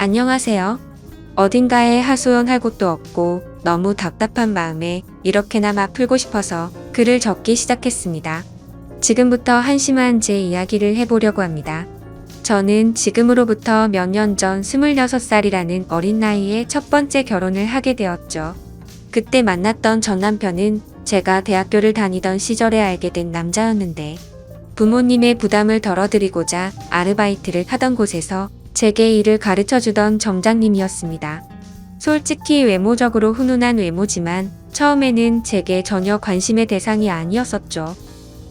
안녕하세요. 어딘가에 하소연할 곳도 없고 너무 답답한 마음에 이렇게나마 풀고 싶어서 글을 적기 시작했습니다. 지금부터 한심한 제 이야기를 해보려고 합니다. 저는 지금으로부터 몇 년 전 26살이라는 어린 나이에 첫 번째 결혼을 하게 되었죠. 그때 만났던 전 남편은 제가 대학교를 다니던 시절에 알게 된 남자였는데 부모님의 부담을 덜어드리고자 아르바이트를 하던 곳에서 제게 일을 가르쳐주던 점장님이었습니다. 솔직히 외모적으로 훈훈한 외모지만 처음에는 제게 전혀 관심의 대상이 아니었었죠.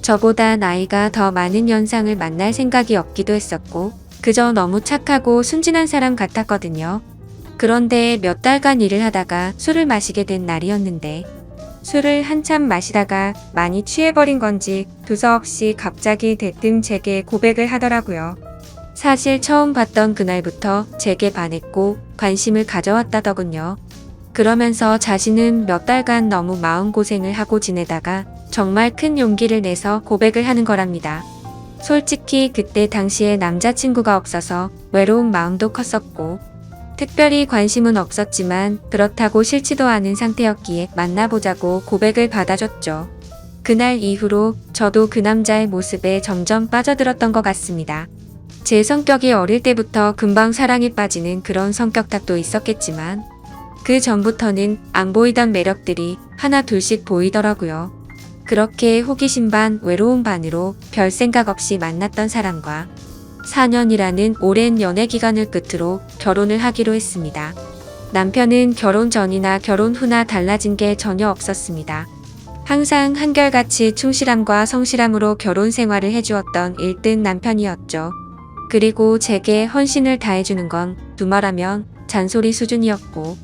저보다 나이가 더 많은 연상을 만날 생각이 없기도 했었고 그저 너무 착하고 순진한 사람 같았거든요. 그런데 몇 달간 일을 하다가 술을 마시게 된 날이었는데 술을 한참 마시다가 많이 취해버린 건지 두서없이 갑자기 대뜸 제게 고백을 하더라고요. 사실 처음 봤던 그날부터 제게 반했고 관심을 가져왔다더군요. 그러면서 자신은 몇 달간 너무 마음고생을 하고 지내다가 정말 큰 용기를 내서 고백을 하는 거랍니다. 솔직히 그때 당시에 남자친구가 없어서 외로운 마음도 컸었고 특별히 관심은 없었지만 그렇다고 싫지도 않은 상태였기에 만나보자고 고백을 받아줬죠. 그날 이후로 저도 그 남자의 모습에 점점 빠져들었던 것 같습니다. 제 성격이 어릴 때부터 금방 사랑에 빠지는 그런 성격 탓도 있었겠지만 그 전부터는 안 보이던 매력들이 하나 둘씩 보이더라고요. 그렇게 호기심 반 외로움 반으로 별 생각 없이 만났던 사람과 4년이라는 오랜 연애 기간을 끝으로 결혼을 하기로 했습니다. 남편은 결혼 전이나 결혼 후나 달라진 게 전혀 없었습니다. 항상 한결같이 충실함과 성실함으로 결혼 생활을 해주었던 1등 남편이었죠. 그리고 제게 헌신을 다해주는 건 두말하면 잔소리 수준이었고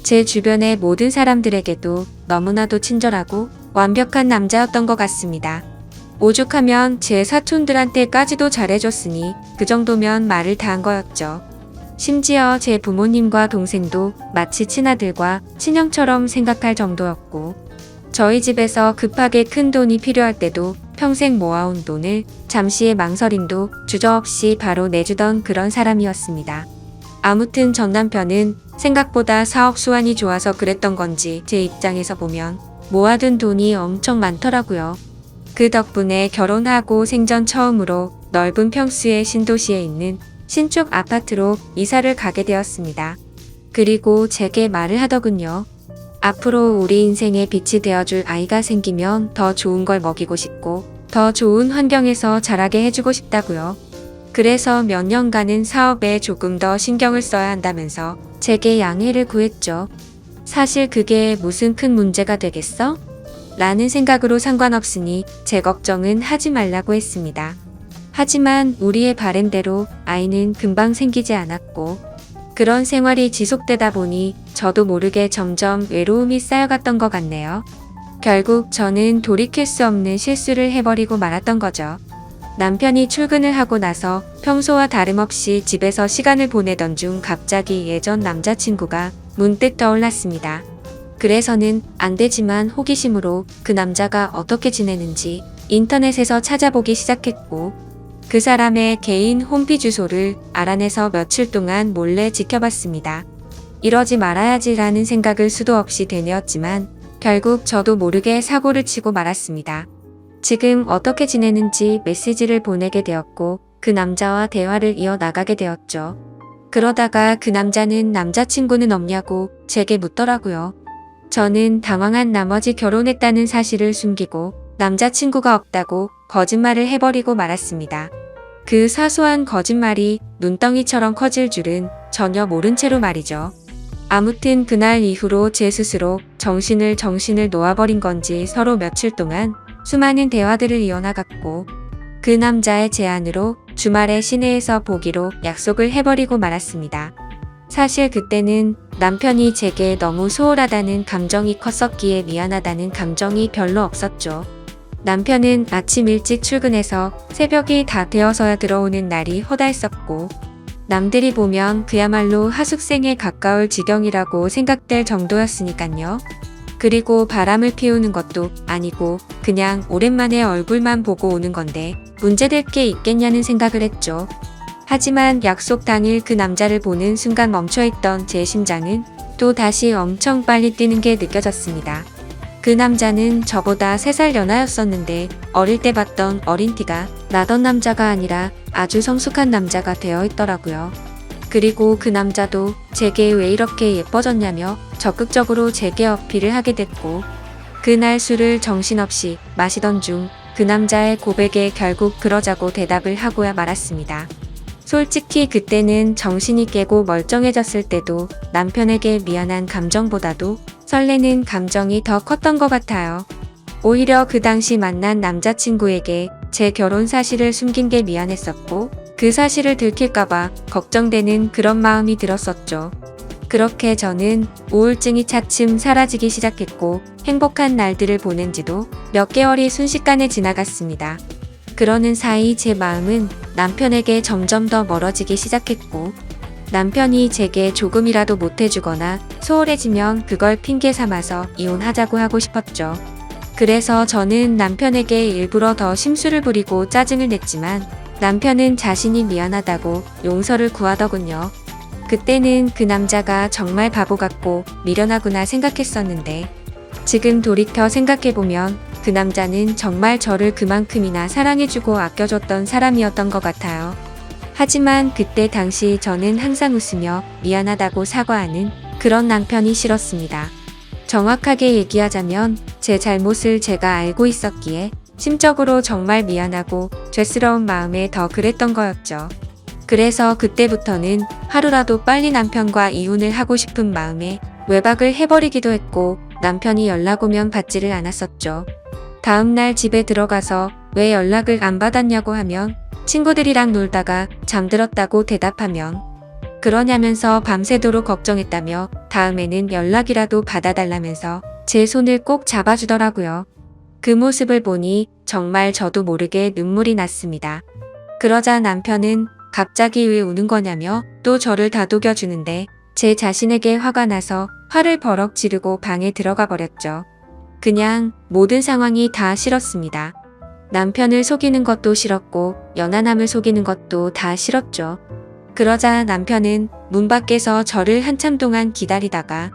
제 주변의 모든 사람들에게도 너무나도 친절하고 완벽한 남자였던 것 같습니다. 오죽하면 제 사촌들한테까지도 잘해줬으니 그 정도면 말을 다 한 거였죠. 심지어 제 부모님과 동생도 마치 친아들과 친형처럼 생각할 정도였고 저희 집에서 급하게 큰 돈이 필요할 때도 평생 모아온 돈을 잠시의 망설임도 주저없이 바로 내주던 그런 사람이었습니다. 아무튼 전 남편은 생각보다 사업 수완이 좋아서 그랬던 건지 제 입장에서 보면 모아둔 돈이 엄청 많더라고요. 그 덕분에 결혼하고 생전 처음으로 넓은 평수의 신도시에 있는 신축 아파트로 이사를 가게 되었습니다. 그리고 제게 말을 하더군요. 앞으로 우리 인생의 빛이 되어줄 아이가 생기면 더 좋은 걸 먹이고 싶고 더 좋은 환경에서 자라게 해주고 싶다고요. 그래서 몇 년간은 사업에 조금 더 신경을 써야 한다면서 제게 양해를 구했죠. 사실 그게 무슨 큰 문제가 되겠어? 라는 생각으로 상관없으니 제 걱정은 하지 말라고 했습니다. 하지만 우리의 바램대로 아이는 금방 생기지 않았고 그런 생활이 지속되다 보니 저도 모르게 점점 외로움이 쌓여갔던 것 같네요. 결국 저는 돌이킬 수 없는 실수를 해버리고 말았던 거죠. 남편이 출근을 하고 나서 평소와 다름없이 집에서 시간을 보내던 중 갑자기 예전 남자친구가 문득 떠올랐습니다. 그래서는 안 되지만 호기심으로 그 남자가 어떻게 지내는지 인터넷에서 찾아보기 시작했고 그 사람의 개인 홈피 주소를 알아내서 며칠 동안 몰래 지켜봤습니다. 이러지 말아야지라는 생각을 수도 없이 되뇌었지만 결국 저도 모르게 사고를 치고 말았습니다. 지금 어떻게 지내는지 메시지를 보내게 되었고 그 남자와 대화를 이어나가게 되었죠. 그러다가 그 남자는 남자친구는 없냐고 제게 묻더라고요. 저는 당황한 나머지 결혼했다는 사실을 숨기고 남자친구가 없다고 거짓말을 해버리고 말았습니다. 그 사소한 거짓말이 눈덩이처럼 커질 줄은 전혀 모른 채로 말이죠. 아무튼 그날 이후로 제 스스로 정신을 놓아버린 건지 서로 며칠 동안 수많은 대화들을 이어나갔고 그 남자의 제안으로 주말에 시내에서 보기로 약속을 해버리고 말았습니다. 사실 그때는 남편이 제게 너무 소홀하다는 감정이 컸었기에 미안하다는 감정이 별로 없었죠. 남편은 아침 일찍 출근해서 새벽이 다 되어서야 들어오는 날이 허다했었고 남들이 보면 그야말로 하숙생에 가까울 지경이라고 생각될 정도였으니깐요. 그리고 바람을 피우는 것도 아니고 그냥 오랜만에 얼굴만 보고 오는 건데 문제될 게 있겠냐는 생각을 했죠. 하지만 약속 당일 그 남자를 보는 순간 멈춰있던 제 심장은 또 다시 엄청 빨리 뛰는 게 느껴졌습니다. 그 남자는 저보다 3살 연하였었는데 어릴 때 봤던 어린 티가 나던 남자가 아니라 아주 성숙한 남자가 되어 있더라고요. 그리고 그 남자도 제게 왜 이렇게 예뻐졌냐며 적극적으로 제게 어필을 하게 됐고, 그날 술을 정신없이 마시던 중 그 남자의 고백에 결국 그러자고 대답을 하고야 말았습니다. 솔직히 그때는 정신이 깨고 멀쩡해졌을 때도 남편에게 미안한 감정보다도 설레는 감정이 더 컸던 것 같아요. 오히려 그 당시 만난 남자친구에게 제 결혼 사실을 숨긴 게 미안했었고, 그 사실을 들킬까봐 걱정되는 그런 마음이 들었었죠. 그렇게 저는 우울증이 차츰 사라지기 시작했고 행복한 날들을 보낸 지도 몇 개월이 순식간에 지나갔습니다. 그러는 사이 제 마음은 남편에게 점점 더 멀어지기 시작했고, 남편이 제게 조금이라도 못해주거나 소홀해지면 그걸 핑계 삼아서 이혼하자고 하고 싶었죠. 그래서 저는 남편에게 일부러 더 심술을 부리고 짜증을 냈지만 남편은 자신이 미안하다고 용서를 구하더군요. 그때는 그 남자가 정말 바보 같고 미련하구나 생각했었는데, 지금 돌이켜 생각해보면 그 남자는 정말 저를 그만큼이나 사랑해주고 아껴줬던 사람이었던 것 같아요. 하지만 그때 당시 저는 항상 웃으며 미안하다고 사과하는 그런 남편이 싫었습니다. 정확하게 얘기하자면 제 잘못을 제가 알고 있었기에 심적으로 정말 미안하고 죄스러운 마음에 더 그랬던 거였죠. 그래서 그때부터는 하루라도 빨리 남편과 이혼을 하고 싶은 마음에 외박을 해버리기도 했고, 남편이 연락 오면 받지를 않았었죠. 다음날 집에 들어가서 왜 연락을 안 받았냐고 하면 친구들이랑 놀다가 잠들었다고 대답하면 그러냐면서 밤새도록 걱정했다며 다음에는 연락이라도 받아달라면서 제 손을 꼭 잡아주더라고요. 그 모습을 보니 정말 저도 모르게 눈물이 났습니다. 그러자 남편은 갑자기 왜 우는 거냐며 또 저를 다독여주는데 제 자신에게 화가 나서 화를 버럭 지르고 방에 들어가 버렸죠. 그냥 모든 상황이 다 싫었습니다. 남편을 속이는 것도 싫었고 연하남을 속이는 것도 다 싫었죠. 그러자 남편은 문 밖에서 저를 한참 동안 기다리다가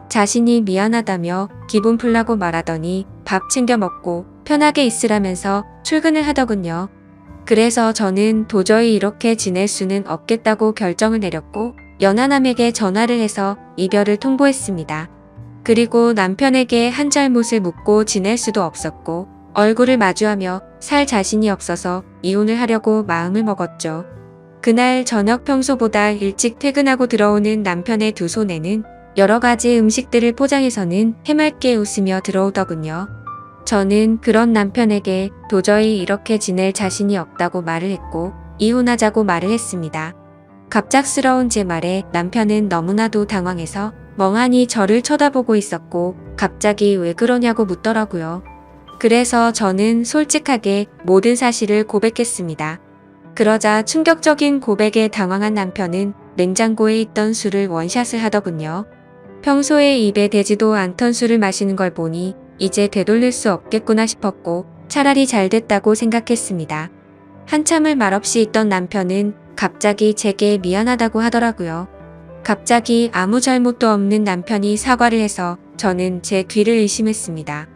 자신이 미안하다며 기분 풀라고 말하더니 밥 챙겨 먹고 편하게 있으라면서 출근을 하더군요. 그래서 저는 도저히 이렇게 지낼 수는 없겠다고 결정을 내렸고 연하남에게 전화를 해서 이별을 통보했습니다. 그리고 남편에게 한 잘못을 묻고 지낼 수도 없었고 얼굴을 마주하며 살 자신이 없어서 이혼을 하려고 마음을 먹었죠. 그날 저녁 평소보다 일찍 퇴근하고 들어오는 남편의 두 손에는 여러 가지 음식들을 포장해서는 해맑게 웃으며 들어오더군요. 저는 그런 남편에게 도저히 이렇게 지낼 자신이 없다고 말을 했고 이혼하자고 말을 했습니다. 갑작스러운 제 말에 남편은 너무나도 당황해서 멍하니 저를 쳐다보고 있었고 갑자기 왜 그러냐고 묻더라고요. 그래서 저는 솔직하게 모든 사실을 고백했습니다. 그러자 충격적인 고백에 당황한 남편은 냉장고에 있던 술을 원샷을 하더군요. 평소에 입에 대지도 않던 술을 마시는 걸 보니 이제 되돌릴 수 없겠구나 싶었고 차라리 잘 됐다고 생각했습니다. 한참을 말없이 있던 남편은 갑자기 제게 미안하다고 하더라고요. 갑자기 아무 잘못도 없는 남편이 사과를 해서 저는 제 귀를 의심했습니다.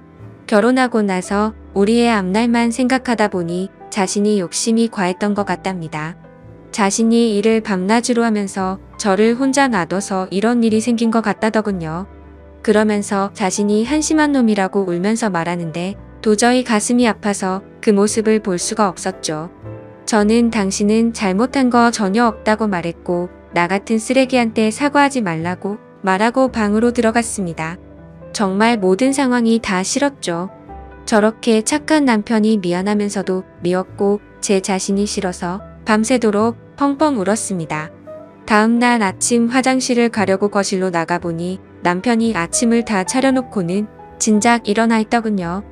결혼하고 나서 우리의 앞날만 생각하다 보니 자신이 욕심이 과했던 것 같답니다. 자신이 일을 밤낮으로 하면서 저를 혼자 놔둬서 이런 일이 생긴 것 같다더군요. 그러면서 자신이 한심한 놈이라고 울면서 말하는데 도저히 가슴이 아파서 그 모습을 볼 수가 없었죠. 저는 당신은 잘못한 거 전혀 없다고 말했고 나 같은 쓰레기한테 사과하지 말라고 말하고 방으로 들어갔습니다. 정말 모든 상황이 다 싫었죠. 저렇게 착한 남편이 미안하면서도 미웠고 제 자신이 싫어서 밤새도록 펑펑 울었습니다. 다음날 아침 화장실을 가려고 거실로 나가보니 남편이 아침을 다 차려놓고는 진작 일어나 있더군요.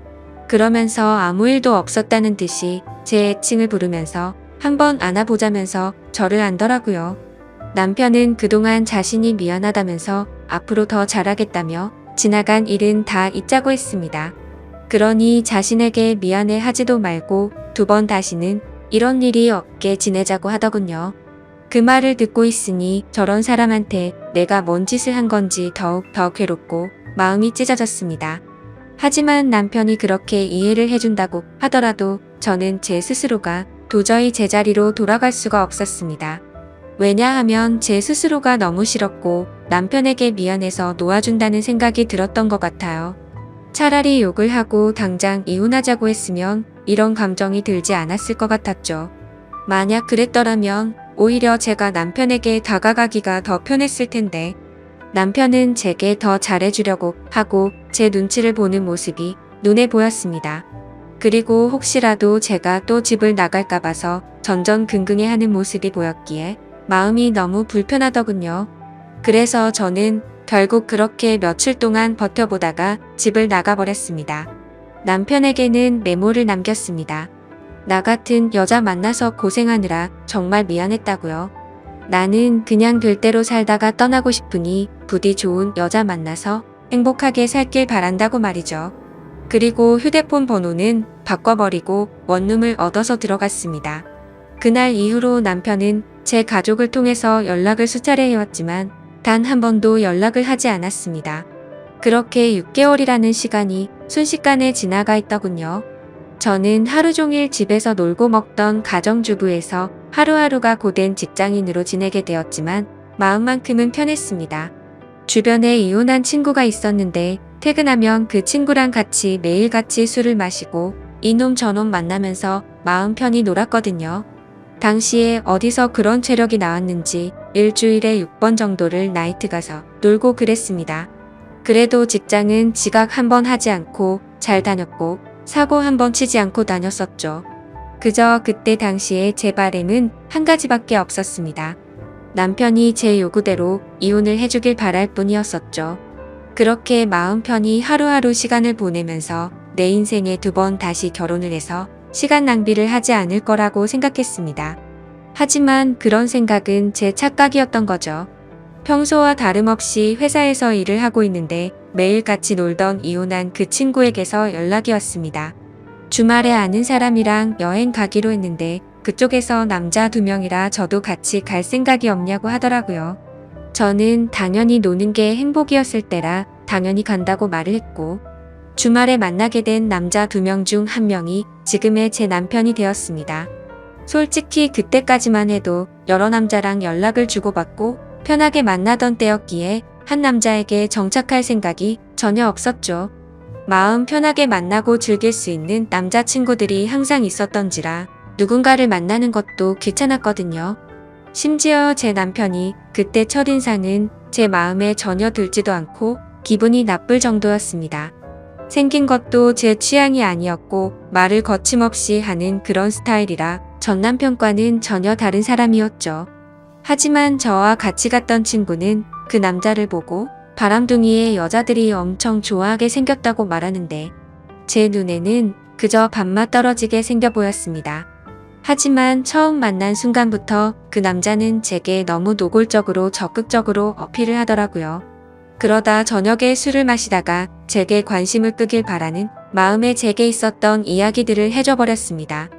그러면서 아무 일도 없었다는 듯이 제 애칭을 부르면서 한번 안아보자면서 저를 안더라고요. 남편은 그동안 자신이 미안하다면서 앞으로 더 잘하겠다며 지나간 일은 다 잊자고 했습니다. 그러니 자신에게 미안해 하지도 말고 2번 다시는 이런 일이 없게 지내자고 하더군요. 그 말을 듣고 있으니 저런 사람한테 내가 뭔 짓을 한 건지 더욱 더 괴롭고 마음이 찢어졌습니다. 하지만 남편이 그렇게 이해를 해준다고 하더라도 저는 제 스스로가 도저히 제자리로 돌아갈 수가 없었습니다. 왜냐하면 제 스스로가 너무 싫었고 남편에게 미안해서 놓아준다는 생각이 들었던 것 같아요. 차라리 욕을 하고 당장 이혼하자고 했으면 이런 감정이 들지 않았을 것 같았죠. 만약 그랬더라면 오히려 제가 남편에게 다가가기가 더 편했을 텐데 남편은 제게 더 잘해주려고 하고 제 눈치를 보는 모습이 눈에 보였습니다. 그리고 혹시라도 제가 또 집을 나갈까 봐서 전전긍긍해하는 모습이 보였기에 마음이 너무 불편하더군요. 그래서 저는 결국 그렇게 며칠 동안 버텨보다가 집을 나가버렸습니다. 남편에게는 메모를 남겼습니다. 나 같은 여자 만나서 고생하느라 정말 미안했다고요. 나는 그냥 될 대로 살다가 떠나고 싶으니 부디 좋은 여자 만나서 행복하게 살길 바란다고 말이죠. 그리고 휴대폰 번호는 바꿔버리고 원룸을 얻어서 들어갔습니다. 그날 이후로 남편은 제 가족을 통해서 연락을 수차례 해왔지만 단 한 번도 연락을 하지 않았습니다. 그렇게 6개월이라는 시간이 순식간에 지나가 있더군요. 저는 하루 종일 집에서 놀고 먹던 가정주부에서 하루하루가 고된 직장인으로 지내게 되었지만 마음만큼은 편했습니다. 주변에 이혼한 친구가 있었는데 퇴근하면 그 친구랑 같이 매일같이 술을 마시고 이놈 저놈 만나면서 마음 편히 놀았거든요. 당시에 어디서 그런 체력이 나왔는지 일주일에 6번 정도를 나이트 가서 놀고 그랬습니다. 그래도 직장은 지각 한 번 하지 않고 잘 다녔고 사고 한 번 치지 않고 다녔었죠. 그저 그때 당시에 제 바람은 한 가지밖에 없었습니다. 남편이 제 요구대로 이혼을 해주길 바랄 뿐이었었죠. 그렇게 마음 편히 하루하루 시간을 보내면서 내 인생에 2번 다시 결혼을 해서 시간 낭비를 하지 않을 거라고 생각했습니다. 하지만 그런 생각은 제 착각이었던 거죠. 평소와 다름없이 회사에서 일을 하고 있는데 매일 같이 놀던 이혼한 그 친구에게서 연락이 왔습니다. 주말에 아는 사람이랑 여행 가기로 했는데 그쪽에서 남자 2명이라 저도 같이 갈 생각이 없냐고 하더라고요. 저는 당연히 노는 게 행복이었을 때라 당연히 간다고 말을 했고 주말에 만나게 된 남자 2명 중 1명이 지금의 제 남편이 되었습니다. 솔직히 그때까지만 해도 여러 남자랑 연락을 주고받고 편하게 만나던 때였기에 한 남자에게 정착할 생각이 전혀 없었죠. 마음 편하게 만나고 즐길 수 있는 남자친구들이 항상 있었던지라 누군가를 만나는 것도 귀찮았거든요. 심지어 제 남편이 그때 첫인상은 제 마음에 전혀 들지도 않고 기분이 나쁠 정도였습니다. 생긴 것도 제 취향이 아니었고 말을 거침없이 하는 그런 스타일이라 전 남편과는 전혀 다른 사람이었죠. 하지만 저와 같이 갔던 친구는 그 남자를 보고 바람둥이의 여자들이 엄청 좋아하게 생겼다고 말하는데 제 눈에는 그저 밥맛 떨어지게 생겨 보였습니다. 하지만 처음 만난 순간부터 그 남자는 제게 너무 노골적으로 적극적으로 어필을 하더라고요. 그러다 저녁에 술을 마시다가 제게 관심을 끄길 바라는 마음에 제게 있었던 이야기들을 해줘버렸습니다.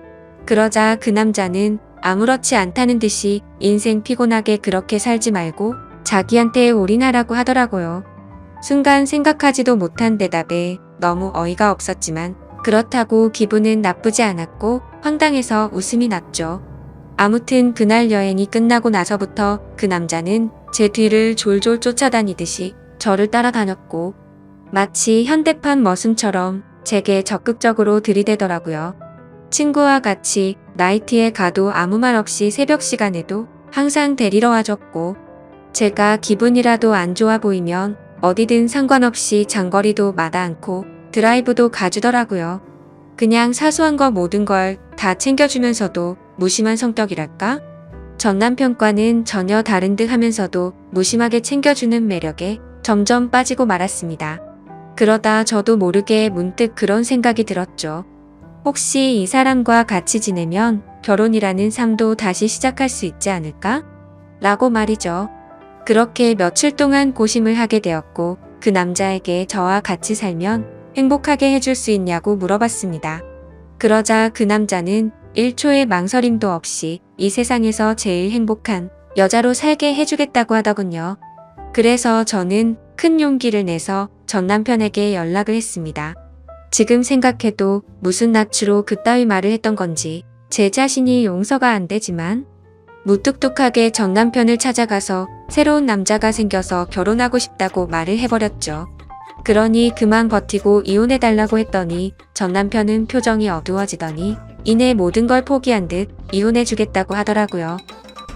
그러자 그 남자는 아무렇지 않다는 듯이 인생 피곤하게 그렇게 살지 말고 자기한테 올인하라고 하더라고요. 순간 생각하지도 못한 대답에 너무 어이가 없었지만 그렇다고 기분은 나쁘지 않았고 황당해서 웃음이 났죠. 아무튼 그날 여행이 끝나고 나서부터 그 남자는 제 뒤를 졸졸 쫓아다니듯이 저를 따라다녔고 마치 현대판 머슴처럼 제게 적극적으로 들이대더라고요. 친구와 같이 나이트에 가도 아무 말 없이 새벽 시간에도 항상 데리러 와줬고 제가 기분이라도 안 좋아 보이면 어디든 상관없이 장거리도 마다 않고 드라이브도 가주더라고요. 그냥 사소한 거 모든 걸 다 챙겨주면서도 무심한 성격이랄까? 전 남편과는 전혀 다른 듯 하면서도 무심하게 챙겨주는 매력에 점점 빠지고 말았습니다. 그러다 저도 모르게 문득 그런 생각이 들었죠. 혹시 이 사람과 같이 지내면 결혼이라는 삶도 다시 시작할 수 있지 않을까? 라고 말이죠. 그렇게 며칠 동안 고심을 하게 되었고 그 남자에게 저와 같이 살면 행복하게 해줄 수 있냐고 물어봤습니다. 그러자 그 남자는 1초의 망설임도 없이 이 세상에서 제일 행복한 여자로 살게 해주겠다고 하더군요. 그래서 저는 큰 용기를 내서 전 남편에게 연락을 했습니다. 지금 생각해도 무슨 낯으로 그따위 말을 했던 건지 제 자신이 용서가 안 되지만 무뚝뚝하게 전 남편을 찾아가서 새로운 남자가 생겨서 결혼하고 싶다고 말을 해버렸죠. 그러니 그만 버티고 이혼해달라고 했더니 전 남편은 표정이 어두워지더니 이내 모든 걸 포기한 듯 이혼해주겠다고 하더라고요.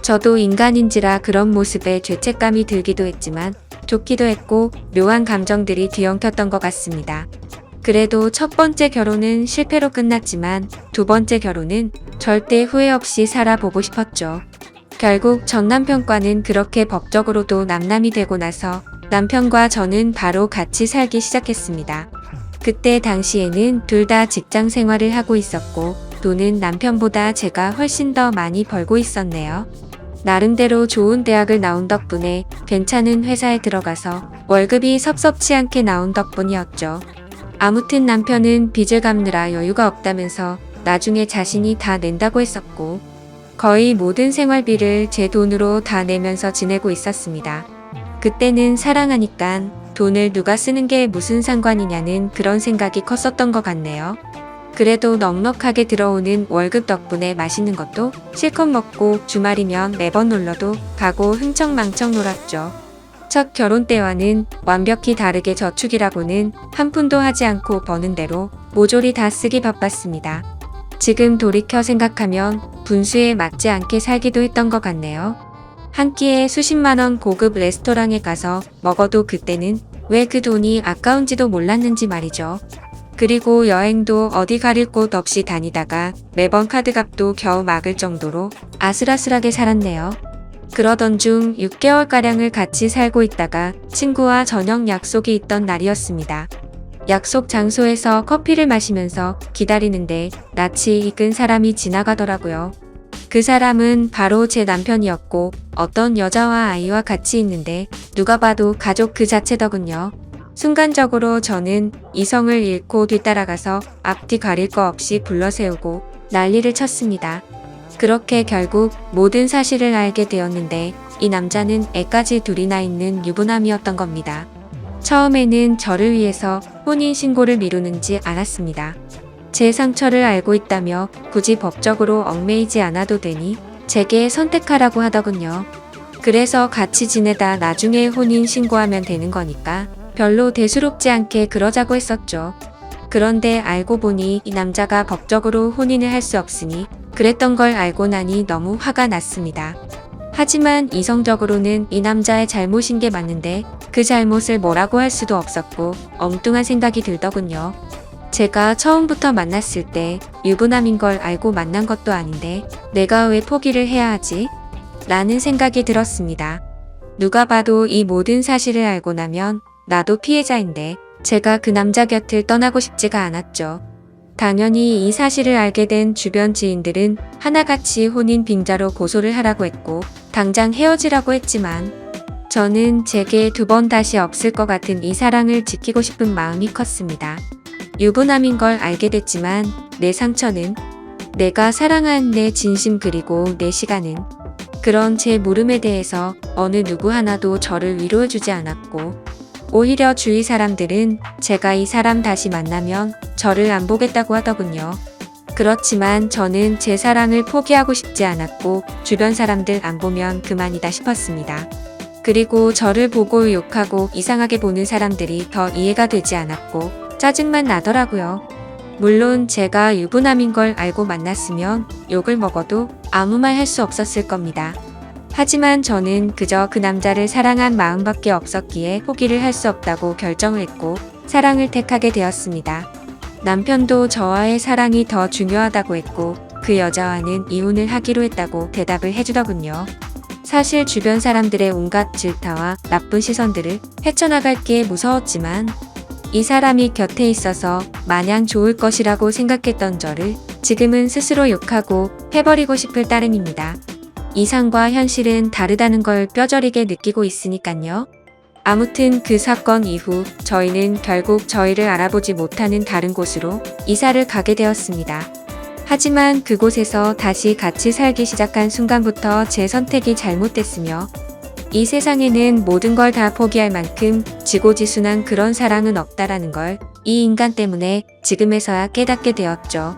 저도 인간인지라 그런 모습에 죄책감이 들기도 했지만 좋기도 했고 묘한 감정들이 뒤엉켰던 것 같습니다. 그래도 첫 번째 결혼은 실패로 끝났지만 두 번째 결혼은 절대 후회 없이 살아보고 싶었죠. 결국 전 남편과는 그렇게 법적으로도 남남이 되고 나서 남편과 저는 바로 같이 살기 시작했습니다. 그때 당시에는 둘 다 직장 생활을 하고 있었고 돈은 남편보다 제가 훨씬 더 많이 벌고 있었네요. 나름대로 좋은 대학을 나온 덕분에 괜찮은 회사에 들어가서 월급이 섭섭치 않게 나온 덕분이었죠. 아무튼 남편은 빚을 갚느라 여유가 없다면서 나중에 자신이 다 낸다고 했었고 거의 모든 생활비를 제 돈으로 다 내면서 지내고 있었습니다. 그때는 사랑하니깐 돈을 누가 쓰는 게 무슨 상관이냐는 그런 생각이 컸었던 것 같네요. 그래도 넉넉하게 들어오는 월급 덕분에 맛있는 것도 실컷 먹고 주말이면 매번 놀러도 가고 흥청망청 놀았죠. 첫 결혼 때와는 완벽히 다르게 저축이라고는 한 푼도 하지 않고 버는 대로 모조리 다 쓰기 바빴습니다. 지금 돌이켜 생각하면 분수에 맞지 않게 살기도 했던 것 같네요. 한 끼에 수십만 원 고급 레스토랑에 가서 먹어도 그때는 왜 그 돈이 아까운지도 몰랐는지 말이죠. 그리고 여행도 어디 가릴 곳 없이 다니다가 매번 카드값도 겨우 막을 정도로 아슬아슬하게 살았네요. 그러던 중 6개월가량을 같이 살고 있다가 친구와 저녁 약속이 있던 날이었습니다. 약속 장소에서 커피를 마시면서 기다리는데 낯이 익은 사람이 지나가더라고요. 그 사람은 바로 제 남편이었고 어떤 여자와 아이와 같이 있는데 누가 봐도 가족 그 자체더군요. 순간적으로 저는 이성을 잃고 뒤따라가서 앞뒤 가릴 거 없이 불러세우고 난리를 쳤습니다. 그렇게 결국 모든 사실을 알게 되었는데 이 남자는 애까지 둘이나 있는 유부남이었던 겁니다. 처음에는 저를 위해서 혼인신고를 미루는지 알았습니다. 제 상처를 알고 있다며 굳이 법적으로 얽매이지 않아도 되니 제게 선택하라고 하더군요. 그래서 같이 지내다 나중에 혼인신고하면 되는 거니까 별로 대수롭지 않게 그러자고 했었죠. 그런데 알고 보니 이 남자가 법적으로 혼인을 할 수 없으니 그랬던 걸 알고 나니 너무 화가 났습니다. 하지만 이성적으로는 이 남자의 잘못인 게 맞는데 그 잘못을 뭐라고 할 수도 없었고 엉뚱한 생각이 들더군요. 제가 처음부터 만났을 때 유부남인 걸 알고 만난 것도 아닌데 내가 왜 포기를 해야 하지? 라는 생각이 들었습니다. 누가 봐도 이 모든 사실을 알고 나면 나도 피해자인데 제가 그 남자 곁을 떠나고 싶지가 않았죠. 당연히 이 사실을 알게 된 주변 지인들은 하나같이 혼인 빙자로 고소를 하라고 했고 당장 헤어지라고 했지만 저는 제게 두 번 다시 없을 것 같은 이 사랑을 지키고 싶은 마음이 컸습니다. 유부남인 걸 알게 됐지만 내 상처는 내가 사랑한 내 진심 그리고 내 시간은 그런 제 물음에 대해서 어느 누구 하나도 저를 위로해주지 않았고 오히려 주위 사람들은 제가 이 사람 다시 만나면 저를 안 보겠다고 하더군요. 그렇지만 저는 제 사랑을 포기하고 싶지 않았고 주변 사람들 안 보면 그만이다 싶었습니다. 그리고 저를 보고 욕하고 이상하게 보는 사람들이 더 이해가 되지 않았고 짜증만 나더라고요. 물론 제가 유부남인 걸 알고 만났으면 욕을 먹어도 아무 말 할 수 없었을 겁니다. 하지만 저는 그저 그 남자를 사랑한 마음밖에 없었기에 포기를 할 수 없다고 결정을 했고 사랑을 택하게 되었습니다. 남편도 저와의 사랑이 더 중요하다고 했고 그 여자와는 이혼을 하기로 했다고 대답을 해주더군요. 사실 주변 사람들의 온갖 질타와 나쁜 시선들을 헤쳐나갈 게 무서웠지만 이 사람이 곁에 있어서 마냥 좋을 것이라고 생각했던 저를 지금은 스스로 욕하고 해버리고 싶을 따름입니다. 이상과 현실은 다르다는 걸 뼈저리게 느끼고 있으니깐요. 아무튼 그 사건 이후 저희는 결국 저희를 알아보지 못하는 다른 곳으로 이사를 가게 되었습니다. 하지만 그곳에서 다시 같이 살기 시작한 순간부터 제 선택이 잘못됐으며 이 세상에는 모든 걸 다 포기할 만큼 지고지순한 그런 사랑은 없다라는 걸 이 인간 때문에 지금에서야 깨닫게 되었죠.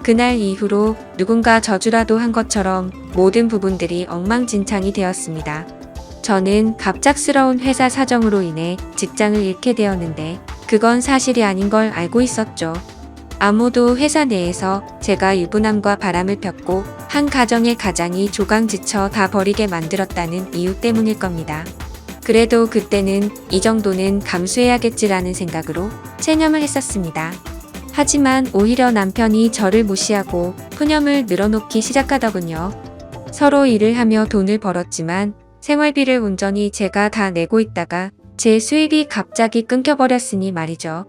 그날 이후로 누군가 저주라도 한 것처럼 모든 부분들이 엉망진창이 되었습니다. 저는 갑작스러운 회사 사정으로 인해 직장을 잃게 되었는데 그건 사실이 아닌 걸 알고 있었죠. 아무도 회사 내에서 제가 유부남과 바람을 폈고 한 가정의 가장이 조강지쳐 다 버리게 만들었다는 이유 때문일 겁니다. 그래도 그때는 이 정도는 감수해야겠지라는 생각으로 체념을 했었습니다. 하지만 오히려 남편이 저를 무시하고 푸념을 늘어놓기 시작하더군요. 서로 일을 하며 돈을 벌었지만 생활비를 온전히 제가 다 내고 있다가 제 수입이 갑자기 끊겨버렸으니 말이죠.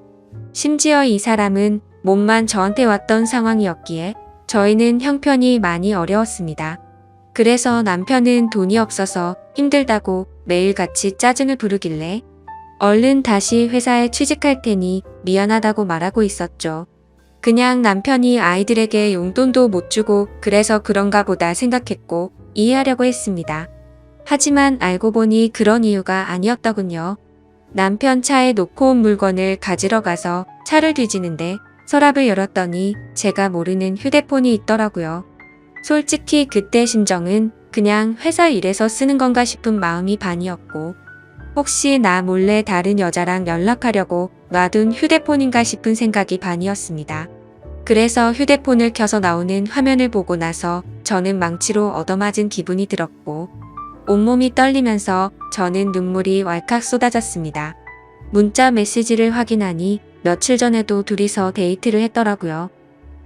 심지어 이 사람은 몸만 저한테 왔던 상황이었기에 저희는 형편이 많이 어려웠습니다. 그래서 남편은 돈이 없어서 힘들다고 매일같이 짜증을 부르길래 얼른 다시 회사에 취직할 테니 미안하다고 말하고 있었죠. 그냥 남편이 아이들에게 용돈도 못 주고 그래서 그런가 보다 생각했고 이해하려고 했습니다. 하지만 알고 보니 그런 이유가 아니었더군요. 남편 차에 놓고 온 물건을 가지러 가서 차를 뒤지는데 서랍을 열었더니 제가 모르는 휴대폰이 있더라고요. 솔직히 그때 심정은 그냥 회사 일에서 쓰는 건가 싶은 마음이 반이었고 혹시 나 몰래 다른 여자랑 연락하려고 놔둔 휴대폰인가 싶은 생각이 반이었습니다. 그래서 휴대폰을 켜서 나오는 화면을 보고 나서 저는 망치로 얻어맞은 기분이 들었고 온몸이 떨리면서 저는 눈물이 왈칵 쏟아졌습니다. 문자 메시지를 확인하니 며칠 전에도 둘이서 데이트를 했더라고요.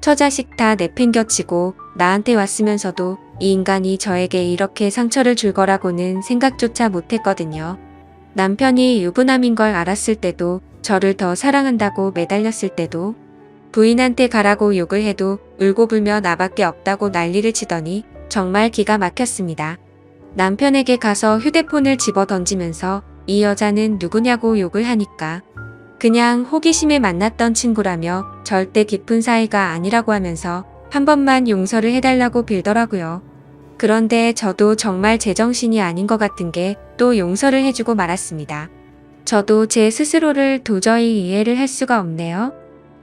처자식 다 내팽겨치고 나한테 왔으면서도 이 인간이 저에게 이렇게 상처를 줄 거라고는 생각조차 못했거든요. 남편이 유부남인 걸 알았을 때도 저를 더 사랑한다고 매달렸을 때도 부인한테 가라고 욕을 해도 울고불며 나밖에 없다고 난리를 치더니 정말 기가 막혔습니다. 남편에게 가서 휴대폰을 집어 던지면서 이 여자는 누구냐고 욕을 하니까 그냥 호기심에 만났던 친구라며 절대 깊은 사이가 아니라고 하면서 한 번만 용서를 해달라고 빌더라고요. 그런데 저도 정말 제정신이 아닌 것 같은 게 또 용서를 해주고 말았습니다. 저도 제 스스로를 도저히 이해를 할 수가 없네요.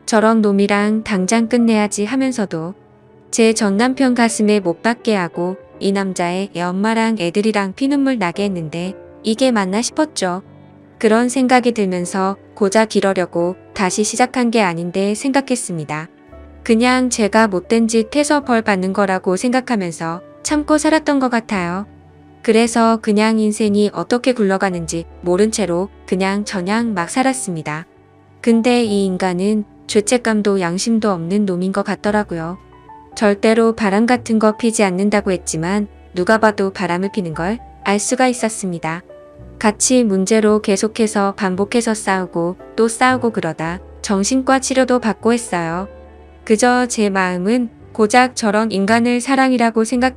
저런 놈이랑 당장 끝내야지 하면서도 제 전남편 가슴에 못 박게 하고 이 남자의 애 엄마랑 애들이랑 피눈물 나게 했는데 이게 맞나 싶었죠. 그런 생각이 들면서 고작 이러려고 다시 시작한 게 아닌데 생각했습니다. 그냥 제가 못된 짓 해서 벌 받는 거라고 생각하면서 참고 살았던 것 같아요. 그래서 그냥 인생이 어떻게 굴러가는지 모른 채로 그냥 막 살았습니다. 근데 이 인간은 죄책감도 양심도 없는 놈인 것 같더라고요. 절대로 바람 같은 거 피지 않는다고 했지만 누가 봐도 바람을 피는 걸 알 수가 있었습니다. 같이 문제로 계속해서 반복해서 싸우고 또 싸우고 그러다 정신과 치료도 받고 했어요. 그저 제 마음은 고작 저런 인간을 사랑이라고 생각해